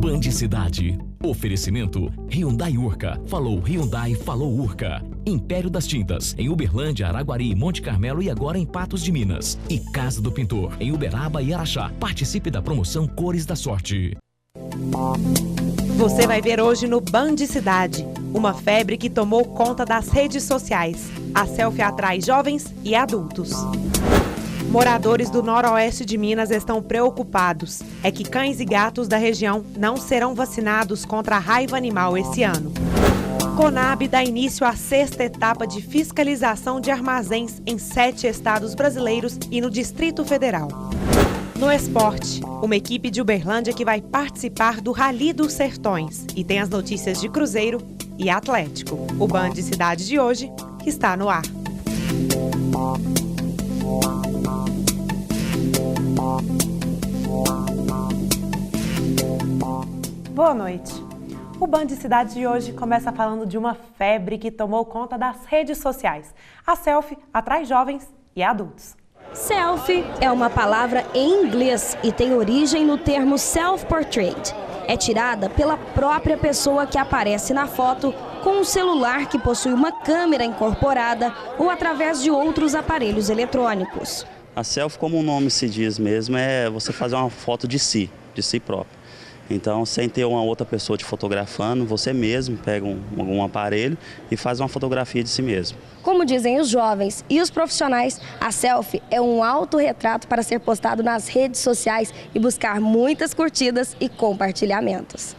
Band Cidade. Oferecimento Hyundai Urca. Falou Hyundai, falou Urca. Império das Tintas, em Uberlândia, Araguari, Monte Carmelo e agora em Patos de Minas. E Casa do Pintor, em Uberaba e Araxá. Participe da promoção Cores da Sorte. Você vai ver hoje no Band Cidade uma febre que tomou conta das redes sociais. A selfie atrai jovens e adultos. Moradores do noroeste de Minas estão preocupados. É que cães e gatos da região não serão vacinados contra a raiva animal esse ano. Conab dá início à 6ª etapa de fiscalização de armazéns em 7 estados brasileiros e no Distrito Federal. No esporte, uma equipe de Uberlândia que vai participar do Rally dos Sertões e tem as notícias de Cruzeiro e Atlético. O Band Cidade de hoje está no ar. Boa noite. O Band Cidade de hoje começa falando de uma febre que tomou conta das redes sociais. A selfie atrai jovens e adultos. Selfie é uma palavra em inglês e tem origem no termo self-portrait. É tirada pela própria pessoa que aparece na foto com um celular que possui uma câmera incorporada ou através de outros aparelhos eletrônicos. A selfie, como o nome se diz mesmo, é você fazer uma foto de si próprio. Então, sem ter uma outra pessoa te fotografando, você mesmo pega um aparelho e faz uma fotografia de si mesmo. Como dizem os jovens e os profissionais, a selfie é um autorretrato para ser postado nas redes sociais e buscar muitas curtidas e compartilhamentos.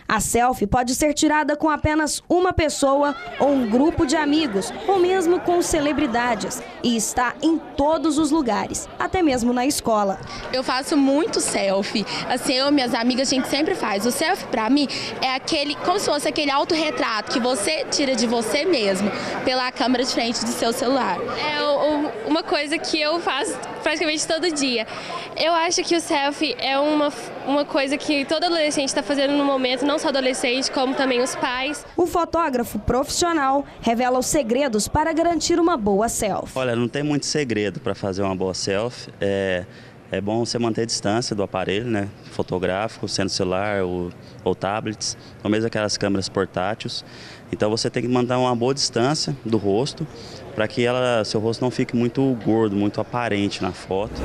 A selfie pode ser tirada com apenas uma pessoa ou um grupo de amigos, ou mesmo com celebridades, e está em todos os lugares, até mesmo na escola. Eu faço muito selfie, assim, eu e minhas amigas, a gente sempre faz. O selfie, pra mim, é como se fosse aquele autorretrato que você tira de você mesmo, pela câmera de frente do seu celular. É uma coisa que eu faço praticamente todo dia. Eu acho que o selfie é uma coisa que todo adolescente está fazendo no momento, não só adolescente, como também os pais. O fotógrafo profissional revela os segredos para garantir uma boa selfie. Olha, não tem muito segredo para fazer uma boa selfie. É bom você manter a distância do aparelho, né, fotográfico, sendo celular ou tablets, ou mesmo aquelas câmeras portáteis. Então você tem que manter uma boa distância do rosto para que seu rosto não fique muito gordo, muito aparente na foto.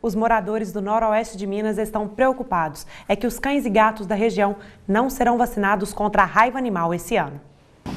Os moradores do noroeste de Minas estão preocupados. É que os cães e gatos da região não serão vacinados contra a raiva animal esse ano.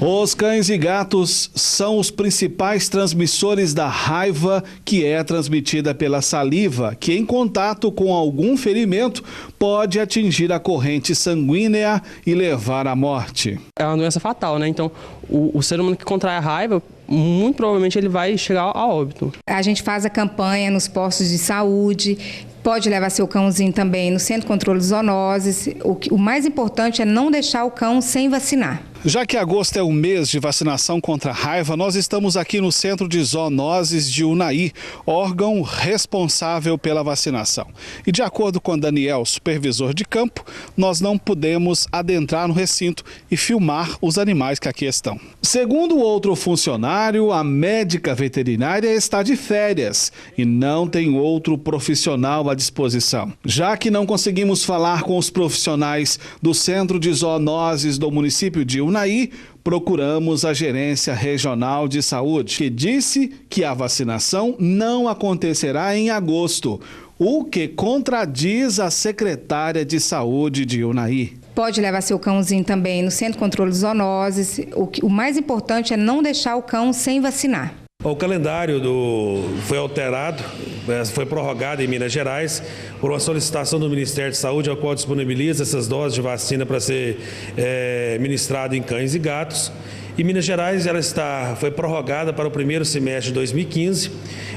Os cães e gatos são os principais transmissores da raiva, que é transmitida pela saliva, que em contato com algum ferimento pode atingir a corrente sanguínea e levar à morte. É uma doença fatal, né? Então, o ser humano que contrai a raiva, muito provavelmente ele vai chegar a óbito. A gente faz a campanha nos postos de saúde, pode levar seu cãozinho também no Centro de Controle de Zoonoses. O mais importante é não deixar o cão sem vacinar. Já que agosto é o mês de vacinação contra a raiva, nós estamos aqui no Centro de Zoonoses de Unai, órgão responsável pela vacinação. E de acordo com Daniel, supervisor de campo, nós não podemos adentrar no recinto e filmar os animais que aqui estão. Segundo outro funcionário, a médica veterinária está de férias e não tem outro profissional à disposição. Já que não conseguimos falar com os profissionais do Centro de Zoonoses do município de Unai, procuramos a Gerência Regional de Saúde, que disse que a vacinação não acontecerá em agosto, o que contradiz a secretária de Saúde de Unai. Pode levar seu cãozinho também no Centro de Controle de Zoonoses. O mais importante é não deixar o cão sem vacinar. O calendário foi alterado, foi prorrogado em Minas Gerais por uma solicitação do Ministério de Saúde, ao qual disponibiliza essas doses de vacina para ser ministrado em cães e gatos. E Minas Gerais foi prorrogada para o primeiro semestre de 2015,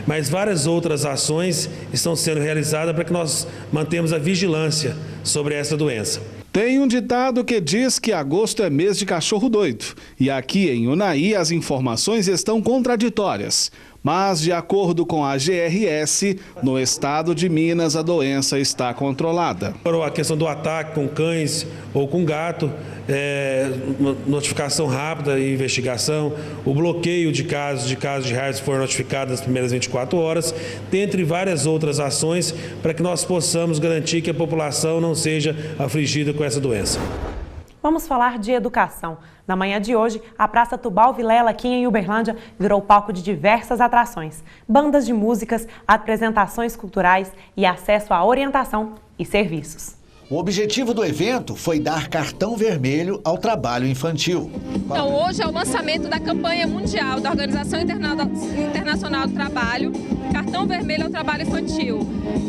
mas várias outras ações estão sendo realizadas para que nós mantenhamos a vigilância sobre essa doença. Tem um ditado que diz que agosto é mês de cachorro doido. E aqui em Unai as informações estão contraditórias. Mas, de acordo com a GRS, no estado de Minas a doença está controlada. A questão do ataque com cães ou com gato, notificação rápida e investigação, o bloqueio de casos de raiva foram notificados nas primeiras 24 horas, dentre várias outras ações para que nós possamos garantir que a população não seja afligida com essa doença. Vamos falar de educação. Na manhã de hoje, a Praça Tubal Vilela, aqui em Uberlândia, virou palco de diversas atrações. Bandas de músicas, apresentações culturais e acesso à orientação e serviços. O objetivo do evento foi dar cartão vermelho ao trabalho infantil. Então, hoje é o lançamento da campanha mundial da Organização Internacional do Trabalho, Cartão Vermelho ao Trabalho Infantil.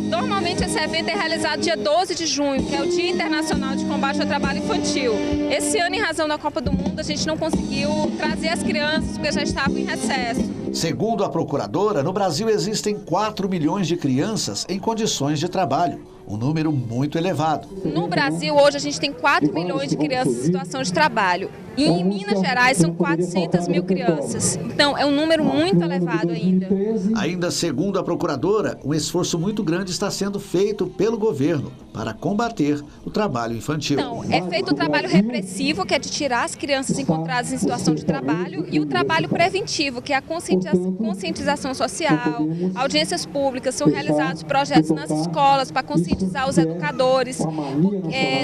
Normalmente esse evento é realizado dia 12 de junho, que é o Dia Internacional de Combate ao Trabalho Infantil. Esse ano, em razão da Copa do Mundo, a gente não conseguiu trazer as crianças porque já estavam em recesso. Segundo a procuradora, no Brasil existem 4 milhões de crianças em condições de trabalho. Um número muito elevado. No Brasil, hoje, a gente tem 4 milhões de crianças em situação de trabalho. E em Minas Gerais, são 400 mil crianças. Então, é um número muito elevado ainda. Ainda segundo a procuradora, um esforço muito grande está sendo feito pelo governo para combater o trabalho infantil. Então, é feito o trabalho repressivo, que é de tirar as crianças encontradas em situação de trabalho, e o trabalho preventivo, que é a conscientização social, audiências públicas, são realizados projetos nas escolas para conscientizar os educadores,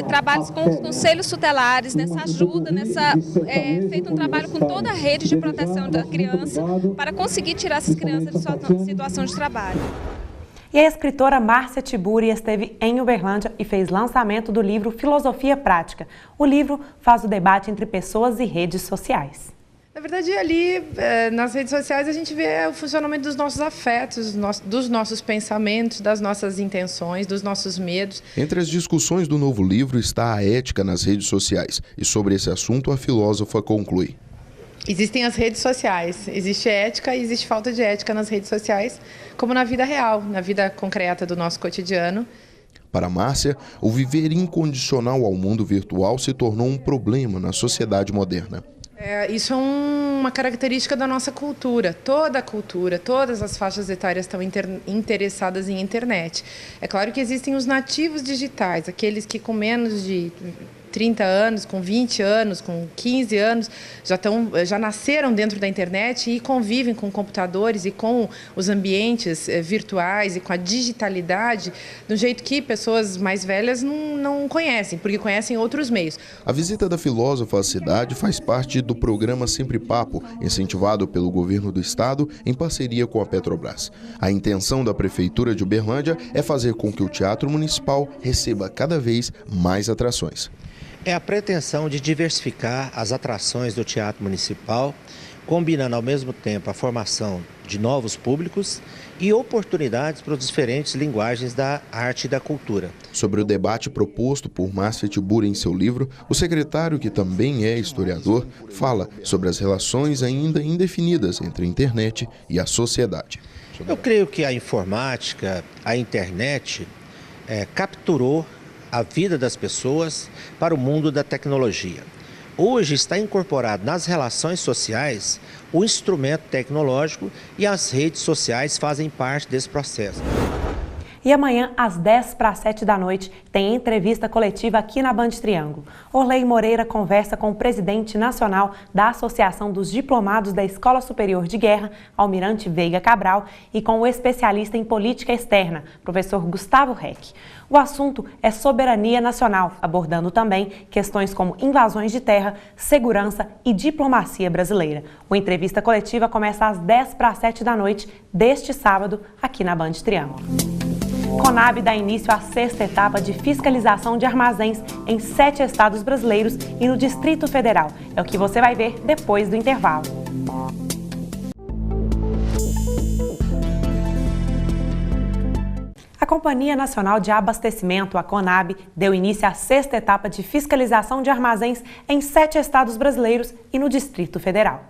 trabalhos com os conselhos tutelares, nessa ajuda, feito um trabalho com toda a rede de proteção da criança para conseguir tirar essas crianças de situação de trabalho. E a escritora Márcia Tiburi esteve em Uberlândia e fez lançamento do livro Filosofia Prática. O livro faz o debate entre pessoas e redes sociais. Na verdade, ali nas redes sociais a gente vê o funcionamento dos nossos afetos, dos nossos pensamentos, das nossas intenções, dos nossos medos. Entre as discussões do novo livro está a ética nas redes sociais. E sobre esse assunto a filósofa conclui. Existem as redes sociais, existe ética e existe falta de ética nas redes sociais, como na vida real, na vida concreta do nosso cotidiano. Para Márcia, o viver incondicional ao mundo virtual se tornou um problema na sociedade moderna. Isso é uma característica da nossa cultura. Toda a cultura, todas as faixas etárias estão interessadas em internet. É claro que existem os nativos digitais, aqueles que com menos de 30 anos, com 20 anos, com 15 anos, já nasceram dentro da internet e convivem com computadores e com os ambientes virtuais e com a digitalidade de um jeito que pessoas mais velhas não conhecem, porque conhecem outros meios. A visita da filósofa à cidade faz parte do programa Sempre Papo, incentivado pelo governo do estado em parceria com a Petrobras. A intenção da Prefeitura de Uberlândia é fazer com que o Teatro Municipal receba cada vez mais atrações. É a pretensão de diversificar as atrações do Teatro Municipal, combinando ao mesmo tempo a formação de novos públicos e oportunidades para as diferentes linguagens da arte e da cultura. Sobre o debate proposto por Márcia Tiburi em seu livro, o secretário, que também é historiador, fala sobre as relações ainda indefinidas entre a internet e a sociedade. Eu creio que a informática, a internet, capturou a vida das pessoas para o mundo da tecnologia. Hoje está incorporado nas relações sociais o instrumento tecnológico e as redes sociais fazem parte desse processo. E amanhã, às 10:50 da noite, tem entrevista coletiva aqui na Band Triângulo. Orley Moreira conversa com o presidente nacional da Associação dos Diplomados da Escola Superior de Guerra, Almirante Veiga Cabral, e com o especialista em política externa, professor Gustavo Reck. O assunto é soberania nacional, abordando também questões como invasões de terra, segurança e diplomacia brasileira. A entrevista coletiva começa às 10:50 da noite deste sábado, aqui na Band Triângulo. Conab dá início à 6ª etapa de fiscalização de armazéns em 7 estados brasileiros e no Distrito Federal. É o que você vai ver depois do intervalo. A Companhia Nacional de Abastecimento, a Conab, deu início à 6ª etapa de fiscalização de armazéns em 7 estados brasileiros e no Distrito Federal.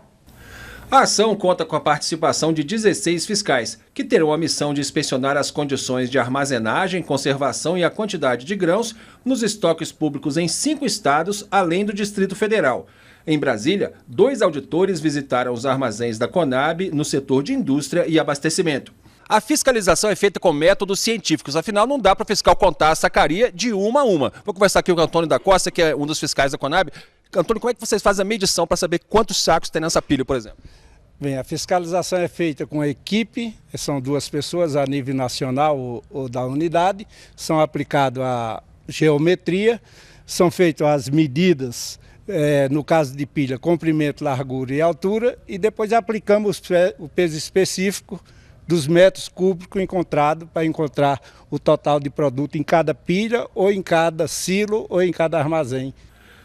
A ação conta com a participação de 16 fiscais, que terão a missão de inspecionar as condições de armazenagem, conservação e a quantidade de grãos nos estoques públicos em 5 estados, além do Distrito Federal. Em Brasília, 2 auditores visitaram os armazéns da Conab no setor de indústria e abastecimento. A fiscalização é feita com métodos científicos, afinal não dá para o fiscal contar a sacaria de uma a uma. Vou conversar aqui com o Antônio da Costa, que é um dos fiscais da Conab. Antônio, como é que vocês fazem a medição para saber quantos sacos tem nessa pilha, por exemplo? Bem, a fiscalização é feita com a equipe, são 2 pessoas a nível nacional ou da unidade, são aplicadas a geometria, são feitas as medidas, no caso de pilha, comprimento, largura e altura, e depois aplicamos o peso específico dos metros cúbicos encontrados para encontrar o total de produto em cada pilha, ou em cada silo, ou em cada armazém.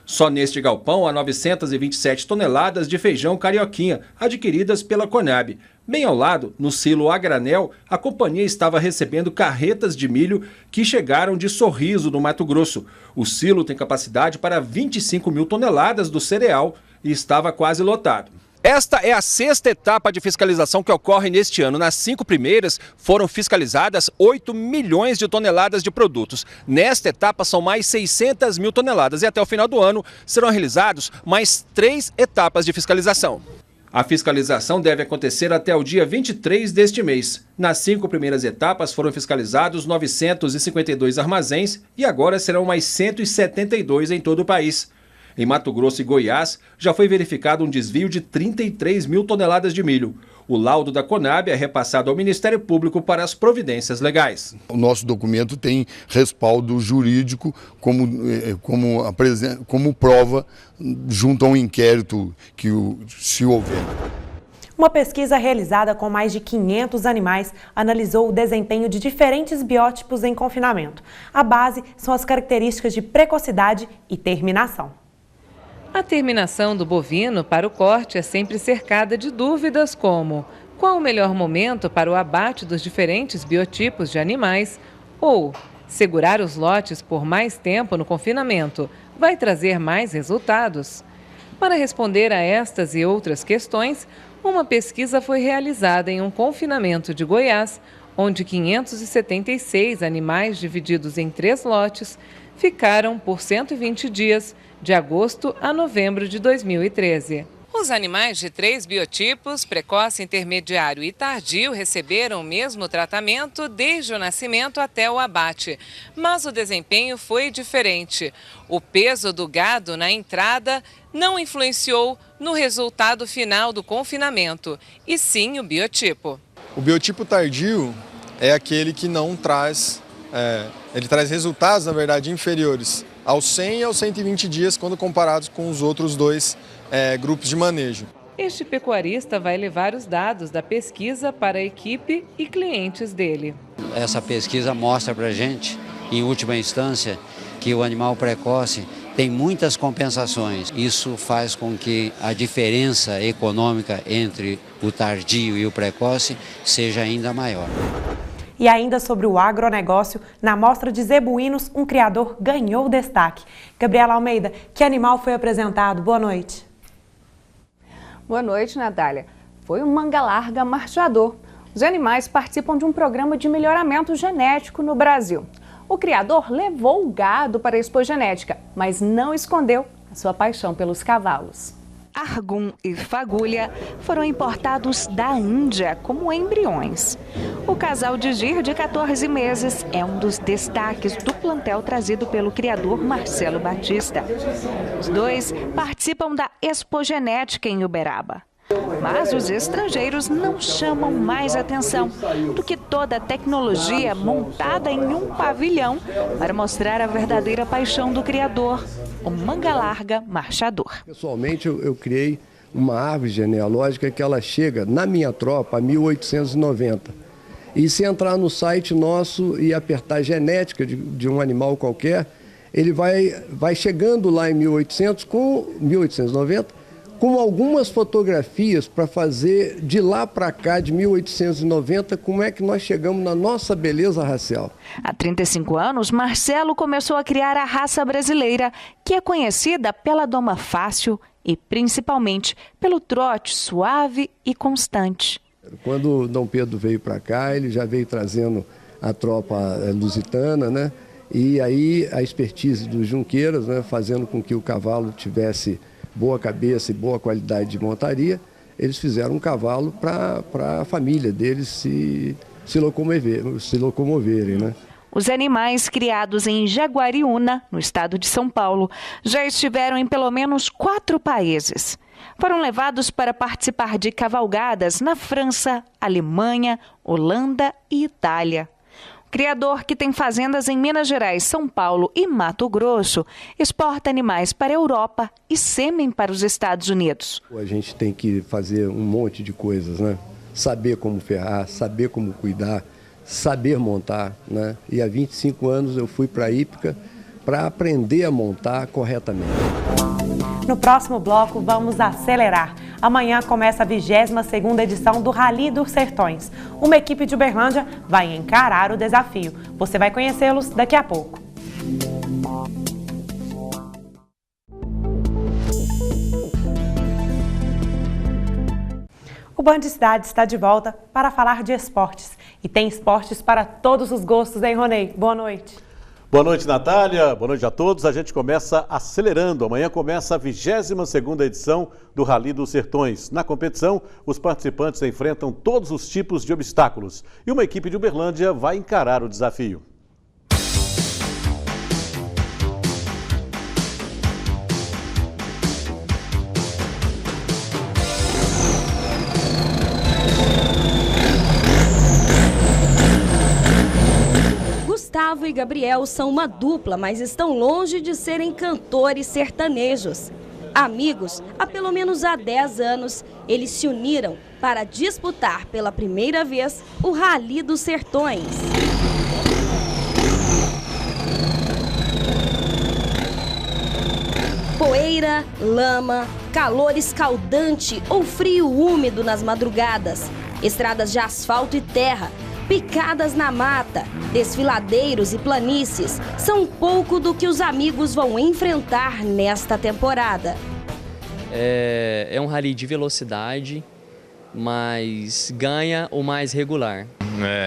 Só neste galpão há 927 toneladas de feijão carioquinha, adquiridas pela Conab. Bem ao lado, no silo a granel, a companhia estava recebendo carretas de milho que chegaram de Sorriso, no Mato Grosso. O silo tem capacidade para 25 mil toneladas do cereal e estava quase lotado. Esta é a 6ª etapa de fiscalização que ocorre neste ano. Nas 5 primeiras foram fiscalizadas 8 milhões de toneladas de produtos. Nesta etapa são mais 600 mil toneladas e até o final do ano serão realizados mais 3 etapas de fiscalização. A fiscalização deve acontecer até o dia 23 deste mês. Nas 5 primeiras etapas foram fiscalizados 952 armazéns e agora serão mais 172 em todo o país. Em Mato Grosso e Goiás, já foi verificado um desvio de 33 mil toneladas de milho. O laudo da Conab é repassado ao Ministério Público para as providências legais. O nosso documento tem respaldo jurídico como prova junto a um inquérito que se houver. Uma pesquisa realizada com mais de 500 animais analisou o desempenho de diferentes biótipos em confinamento. A base são as características de precocidade e terminação. A terminação do bovino para o corte é sempre cercada de dúvidas como qual o melhor momento para o abate dos diferentes biotipos de animais ou segurar os lotes por mais tempo no confinamento vai trazer mais resultados. Para responder a estas e outras questões, uma pesquisa foi realizada em um confinamento de Goiás, onde 576 animais divididos em 3 lotes ficaram por 120 dias, de agosto a novembro de 2013. Os animais de 3 biotipos, precoce, intermediário e tardio, receberam o mesmo tratamento desde o nascimento até o abate. Mas o desempenho foi diferente. O peso do gado na entrada não influenciou no resultado final do confinamento, e sim o biotipo. O biotipo tardio é aquele que não traz, ele traz resultados, na verdade, inferiores aos 100 e aos 120 dias, quando comparados com os outros 2 grupos de manejo. Este pecuarista vai levar os dados da pesquisa para a equipe e clientes dele. Essa pesquisa mostra para a gente, em última instância, que o animal precoce tem muitas compensações. Isso faz com que a diferença econômica entre o tardio e o precoce seja ainda maior. E ainda sobre o agronegócio, na mostra de zebuínos, um criador ganhou destaque. Gabriela Almeida, que animal foi apresentado? Boa noite. Boa noite, Natália. Foi um manga larga marchador. Os animais participam de um programa de melhoramento genético no Brasil. O criador levou o gado para a expogenética, mas não escondeu a sua paixão pelos cavalos. Argum e fagulha foram importados da Índia como embriões. O casal de gir de 14 meses é um dos destaques do plantel trazido pelo criador Marcelo Batista. Os 2 participam da expogenética em Uberaba. Mas os estrangeiros não chamam mais atenção do que toda a tecnologia montada em um pavilhão para mostrar a verdadeira paixão do criador, o manga larga marchador. Pessoalmente, eu criei uma árvore genealógica que ela chega, na minha tropa, a 1890. E se entrar no site nosso e apertar genética de um animal qualquer, ele vai chegando lá em 1890, com algumas fotografias para fazer de lá para cá, de 1890, como é que nós chegamos na nossa beleza racial. Há 35 anos, Marcelo começou a criar a raça brasileira, que é conhecida pela doma fácil e principalmente pelo trote suave e constante. Quando Dom Pedro veio para cá, ele já veio trazendo a tropa lusitana, né? E aí a expertise dos Junqueiras, né? Fazendo com que o cavalo tivesse boa cabeça e boa qualidade de montaria, eles fizeram um cavalo para a família deles se locomoverem, né? Os animais criados em Jaguariúna, no estado de São Paulo, já estiveram em pelo menos 4 países. Foram levados para participar de cavalgadas na França, Alemanha, Holanda e Itália. Criador que tem fazendas em Minas Gerais, São Paulo e Mato Grosso, exporta animais para a Europa e sêmen para os Estados Unidos. A gente tem que fazer um monte de coisas, né? Saber como ferrar, saber como cuidar, saber montar, né? E há 25 anos eu fui para a Hípica para aprender a montar corretamente. No próximo bloco, vamos acelerar. Amanhã começa a 22ª edição do Rally dos Sertões. Uma equipe de Uberlândia vai encarar o desafio. Você vai conhecê-los daqui a pouco. O Band Cidade está de volta para falar de esportes. E tem esportes para todos os gostos, hein, Ronei? Boa noite. Boa noite, Natália. Boa noite a todos. A gente começa acelerando. Amanhã começa a 22ª edição do Rally dos Sertões. Na competição, os participantes enfrentam todos os tipos de obstáculos. E uma equipe de Uberlândia vai encarar o desafio. Gustavo e Gabriel são uma dupla, mas estão longe de serem cantores sertanejos. Amigos, há pelo menos 10 anos, eles se uniram para disputar pela primeira vez o Rally dos Sertões. Poeira, lama, calor escaldante ou frio úmido nas madrugadas, estradas de asfalto e terra, picadas na mata, desfiladeiros e planícies são pouco do que os amigos vão enfrentar nesta temporada. É um rally de velocidade, mas ganha o mais regular.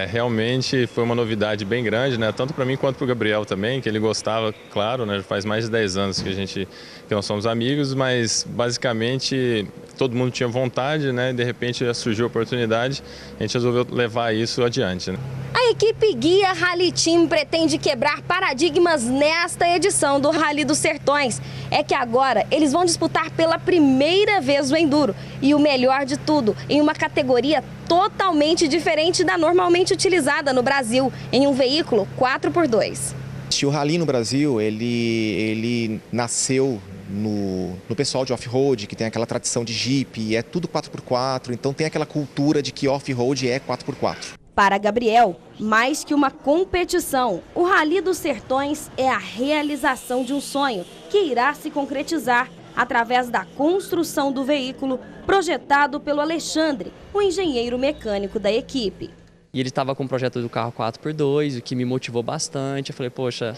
Realmente foi uma novidade bem grande, né? Tanto para mim quanto para o Gabriel também, que ele gostava, claro, né? Faz mais de 10 anos que nós somos amigos, mas basicamente todo mundo tinha vontade, né? De repente surgiu a oportunidade, a gente resolveu levar isso adiante, né? A equipe Guia Rally Team pretende quebrar paradigmas nesta edição do Rally dos Sertões. É que agora eles vão disputar pela primeira vez o Enduro. E o melhor de tudo, em uma categoria totalmente diferente da normalmente utilizada no Brasil, em um veículo 4x2. O Rally no Brasil, ele nasceu no pessoal de off-road, que tem aquela tradição de Jeep, é tudo 4x4, então tem aquela cultura de que off-road é 4x4. Para Gabriel, mais que uma competição, o Rally dos Sertões é a realização de um sonho que irá se concretizar através da construção do veículo projetado pelo Alexandre, o engenheiro mecânico da equipe. E ele estava com o projeto do carro 4x2, o que me motivou bastante. Eu falei, poxa,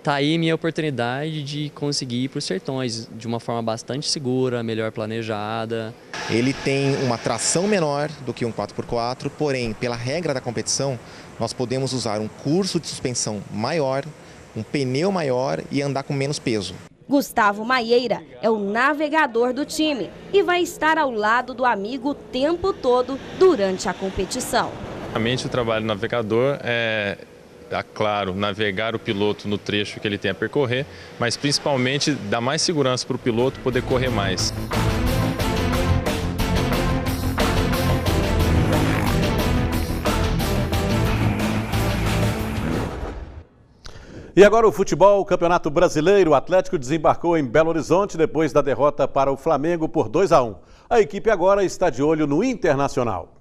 tá aí minha oportunidade de conseguir ir para os Sertões de uma forma bastante segura, melhor planejada. Ele tem uma tração menor do que um 4x4, porém, pela regra da competição, nós podemos usar um curso de suspensão maior, um pneu maior e andar com menos peso. Gustavo Maieira é o navegador do time e vai estar ao lado do amigo o tempo todo durante a competição. Realmente o trabalho do navegador é, claro, navegar o piloto no trecho que ele tem a percorrer, mas principalmente dar mais segurança para o piloto poder correr mais. E agora o futebol, o Campeonato Brasileiro. O Atlético desembarcou em Belo Horizonte depois da derrota para o Flamengo por 2-1. A equipe agora está de olho no Internacional.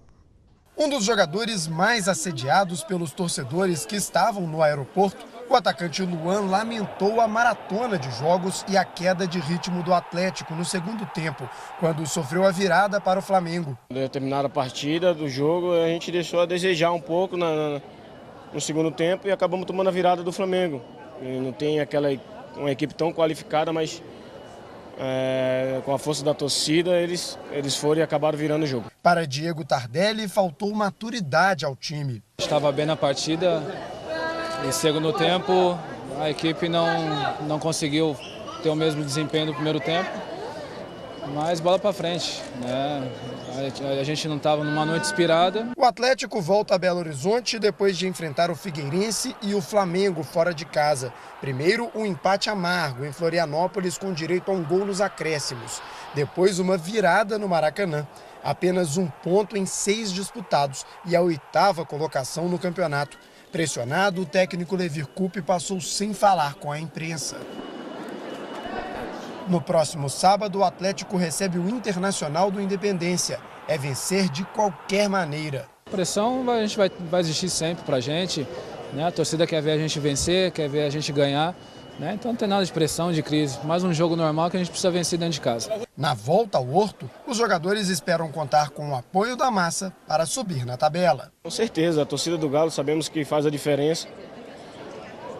Um dos jogadores mais assediados pelos torcedores que estavam no aeroporto, O atacante Luan lamentou a maratona de jogos e a queda de ritmo do Atlético no segundo tempo, quando sofreu a virada para o Flamengo. Determinada partida do jogo, a gente deixou a desejar um pouco no segundo tempo e acabamos tomando a virada do Flamengo. E não tem uma equipe tão qualificada, mas com a força da torcida eles foram e acabaram virando o jogo. Para Diego Tardelli, faltou maturidade ao time. Estava bem na partida. E segundo tempo, a equipe não conseguiu ter o mesmo desempenho do primeiro tempo, mas bola para frente, né? A gente não estava numa noite inspirada. O Atlético volta a Belo Horizonte depois de enfrentar o Figueirense e o Flamengo fora de casa. Primeiro, um empate amargo em Florianópolis com direito a um gol nos acréscimos. Depois, uma virada no Maracanã. Apenas 1 ponto em 6 disputados e a 8ª colocação no campeonato. Pressionado, o técnico Levir Coupe passou sem falar com a imprensa. No próximo sábado, o Atlético recebe o Internacional do Independência. É vencer de qualquer maneira. A pressão vai existir sempre para a gente, né? A torcida quer ver a gente vencer, quer ver a gente ganhar, né? Então não tem nada de pressão, de crise. Mais um jogo normal que a gente precisa vencer dentro de casa. Na volta ao Horto, os jogadores esperam contar com o apoio da massa para subir na tabela. Com certeza, a torcida do Galo sabemos que faz a diferença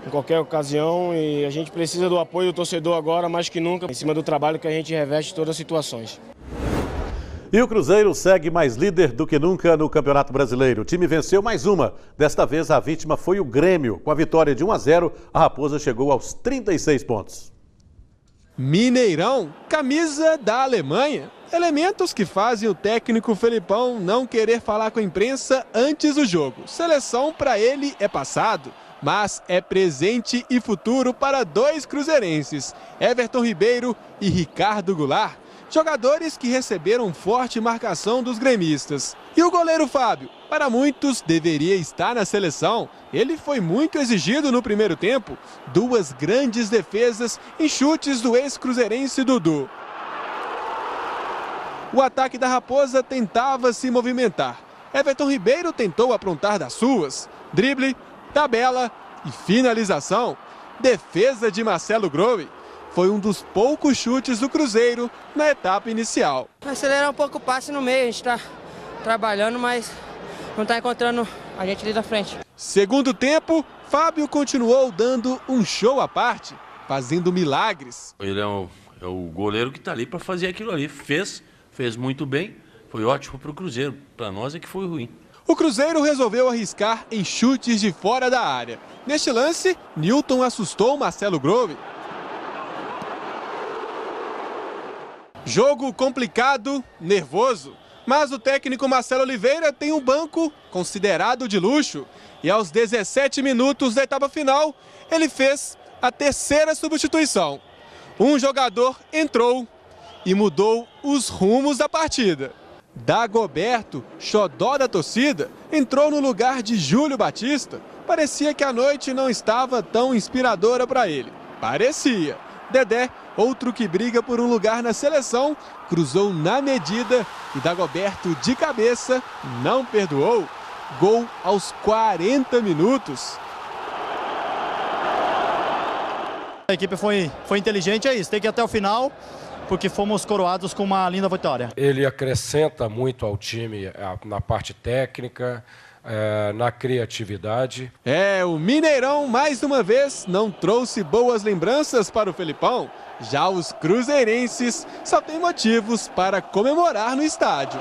em qualquer ocasião e a gente precisa do apoio do torcedor agora mais que nunca, em cima do trabalho que a gente reveste em todas as situações. E o Cruzeiro segue mais líder do que nunca no Campeonato Brasileiro. O time venceu mais uma. Desta vez a vítima foi o Grêmio. Com a vitória de 1-0, a Raposa chegou aos 36 pontos. Mineirão, camisa da Alemanha. Elementos que fazem o técnico Felipão não querer falar com a imprensa antes do jogo. Seleção para ele é passado, mas é presente e futuro para 2 cruzeirenses, Everton Ribeiro e Ricardo Goulart. Jogadores que receberam forte marcação dos gremistas. E o goleiro Fábio, para muitos, deveria estar na seleção. Ele foi muito exigido no primeiro tempo. 2 grandes defesas em chutes do ex-cruzeirense Dudu. O ataque da Raposa tentava se movimentar. Everton Ribeiro tentou aprontar das suas. Drible, tabela e finalização. Defesa de Marcelo Grove. Foi um dos poucos chutes do Cruzeiro na etapa inicial. Acelerar um pouco o passe no meio, a gente está trabalhando, mas não está encontrando a gente ali da frente. Segundo tempo, Fábio continuou dando um show à parte, fazendo milagres. Ele é o goleiro que está ali para fazer aquilo ali. Fez muito bem, foi ótimo para o Cruzeiro. Para nós é que foi ruim. O Cruzeiro resolveu arriscar em chutes de fora da área. Neste lance, Newton assustou Marcelo Grove. Jogo complicado, nervoso, mas o técnico Marcelo Oliveira tem um banco considerado de luxo. E aos 17 minutos da etapa final, ele fez a 3ª substituição. Um jogador entrou e mudou os rumos da partida. Dagoberto, xodó da torcida, entrou no lugar de Júlio Batista. Parecia que a noite não estava tão inspiradora para ele. Parecia. Dedé, outro que briga por um lugar na seleção, cruzou na medida e Dagoberto de cabeça não perdoou. Gol aos 40 minutos. A equipe foi inteligente, é isso, tem que ir até o final, porque fomos coroados com uma linda vitória. Ele acrescenta muito ao time na parte técnica, na criatividade. O Mineirão, mais uma vez, não trouxe boas lembranças para o Felipão. Já os cruzeirenses só têm motivos para comemorar no estádio.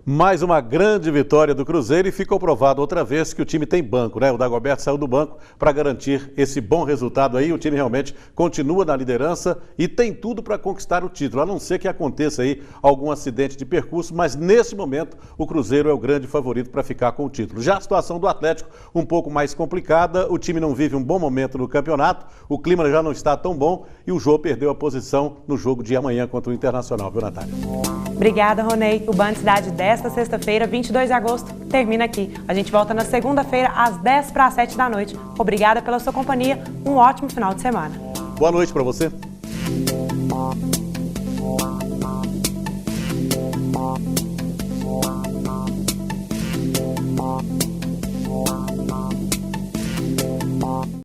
Mais uma grande vitória do Cruzeiro e ficou provado outra vez que o time tem banco, né? O Dagoberto saiu do banco para garantir esse bom resultado aí. O time realmente continua na liderança e tem tudo para conquistar o título, a não ser que aconteça aí algum acidente de percurso, mas nesse momento o Cruzeiro é o grande favorito para ficar com o título. Já a situação do Atlético um pouco mais complicada, o time não vive um bom momento no campeonato, o clima já não está tão bom e o Jô perdeu a posição no jogo de amanhã contra o Internacional, viu, Natália? Obrigada, Ronei. O Band Cidade desta sexta-feira, 22 de agosto, termina aqui. A gente volta na segunda-feira, às 10 para as 7 da noite. Obrigada pela sua companhia. Um ótimo final de semana. Boa noite para você.